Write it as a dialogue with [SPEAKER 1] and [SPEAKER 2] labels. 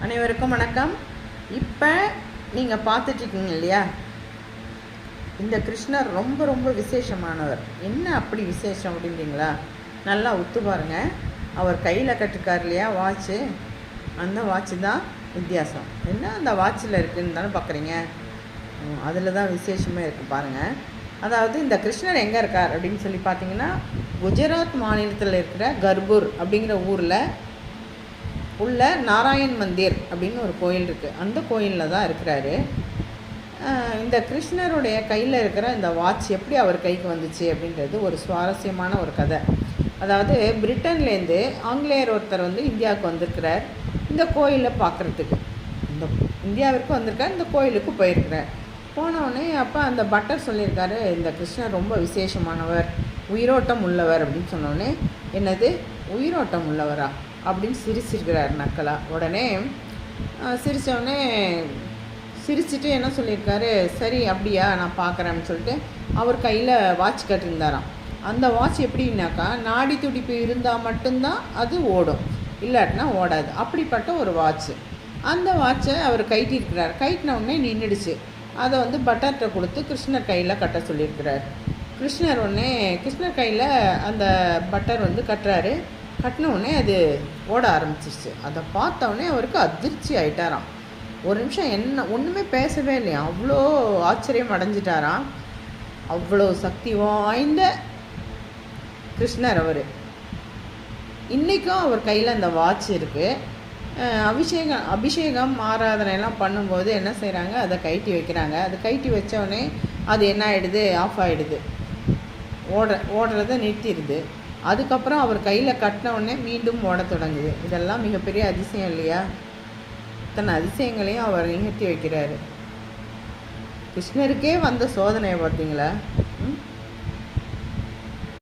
[SPEAKER 1] அனைவருக்கும் வணக்கம். இப்போ நீங்கள் பார்த்துட்ருக்கீங்க இல்லையா, இந்த கிருஷ்ணர் ரொம்ப ரொம்ப விசேஷமானவர். என்ன அப்படி விசேஷம் அப்படின்றீங்களா? நல்லா உத்து பாருங்கள். அவர் கையில் கட்டிருக்கார் இல்லையா வாட்சு, அந்த வாட்சு தான் வித்தியாசம். என்ன அந்த வாட்சில் இருக்குதுன்னு தானே பார்க்குறீங்க, அதில் தான் விசேஷமே இருக்குது பாருங்கள். அதாவது இந்த கிருஷ்ணர் எங்கே இருக்கார் அப்படின்னு சொல்லி பார்த்தீங்கன்னா, குஜராத் மாநிலத்தில் இருக்கிற கர்பூர் அப்படிங்கிற ஊரில் உள்ள நாராயண் மந்திர் அப்படின்னு ஒரு கோயில் இருக்குது. அந்த கோயிலில் தான் இருக்கிறாரு. இந்த கிருஷ்ணருடைய கையில் இருக்கிற இந்த வாட்ச் எப்படி அவர் கைக்கு வந்துச்சு அப்படின்றது ஒரு சுவாரஸ்யமான ஒரு கதை. அதாவது பிரிட்டன்லேருந்து ஆங்கிலேயர் ஒருத்தர் இந்தியாவுக்கு வந்திருக்கிறார். இந்த கோயிலை பார்க்குறதுக்கு இந்த இந்தியாவிற்கு வந்திருக்கார். இந்த கோயிலுக்கு போயிருக்கிறார். போனவுடனே அப்போ அந்த பட்டர் சொல்லியிருக்காரு, இந்த கிருஷ்ணர் ரொம்ப விசேஷமானவர், உயிரோட்டம் உள்ளவர் அப்படின்னு சொன்னோடனே, என்னது உயிரோட்டம் உள்ளவரா அப்படின்னு சிரிச்சிருக்கிறார் நக்கலா. உடனே சிரித்தோடனே சிரிச்சுட்டு என்ன சொல்லியிருக்காரு, சரி அப்படியா நான் பார்க்குறேன்னு சொல்லிட்டு அவர் கையில் வாட்ச் கட்டியிருந்தாராம். அந்த வாட்ச் எப்படின்னாக்கா, நாடி துடிப்பு இருந்தால் மட்டும்தான் அது ஓடும், இல்லாட்டினா ஓடாது. அப்படிப்பட்ட ஒரு வாட்ச்சு. அந்த வாட்சை அவர் கைட்டிருக்கிறார். கைட்டின உடனே நின்றுடுச்சு. அதை பட்டர்கிட்ட கொடுத்து கிருஷ்ணர் கையில் கட்ட சொல்லியிருக்கிறார். கிருஷ்ணர் கையில் அந்த பட்டர் கட்டுறாரு. கட்டினவுடனே அது ஓட ஆரம்பிச்சிருச்சு. அதை பார்த்தவுடனே அவருக்கு அதிர்ச்சி ஆயிட்டாராம். ஒரு நிமிஷம் என்ன ஒன்றுமே பேசவே இல்லையா, அவ்வளோ ஆச்சரியம் அடைஞ்சிட்டாராம். அவ்வளோ சக்தி வாய்ந்த கிருஷ்ணர் அவர். இன்றைக்கும் அவர் கையில் அந்த வாட்ச் இருக்குது. அபிஷேகம் ஆராதனைலாம் பண்ணும்போது என்ன செய்கிறாங்க, அதை கைட்டி வைக்கிறாங்க. அதை கைட்டி வச்சோடனே அது என்ன ஆகிடுது, ஆஃப் ஆகிடுது, ஓடுறத நிறுத்திடுது. அதுக்கப்புறம் அவர் கையில் கட்டின உடனே மீண்டும் ஓட தொடங்குது. இதெல்லாம் மிகப்பெரிய அதிசயம் இல்லையா? இத்தனை அதிசயங்களையும் அவர் நிகழ்த்தி வைக்கிறாரு. கிருஷ்ணருக்கே வந்த சோதனையை பார்த்தீங்களா?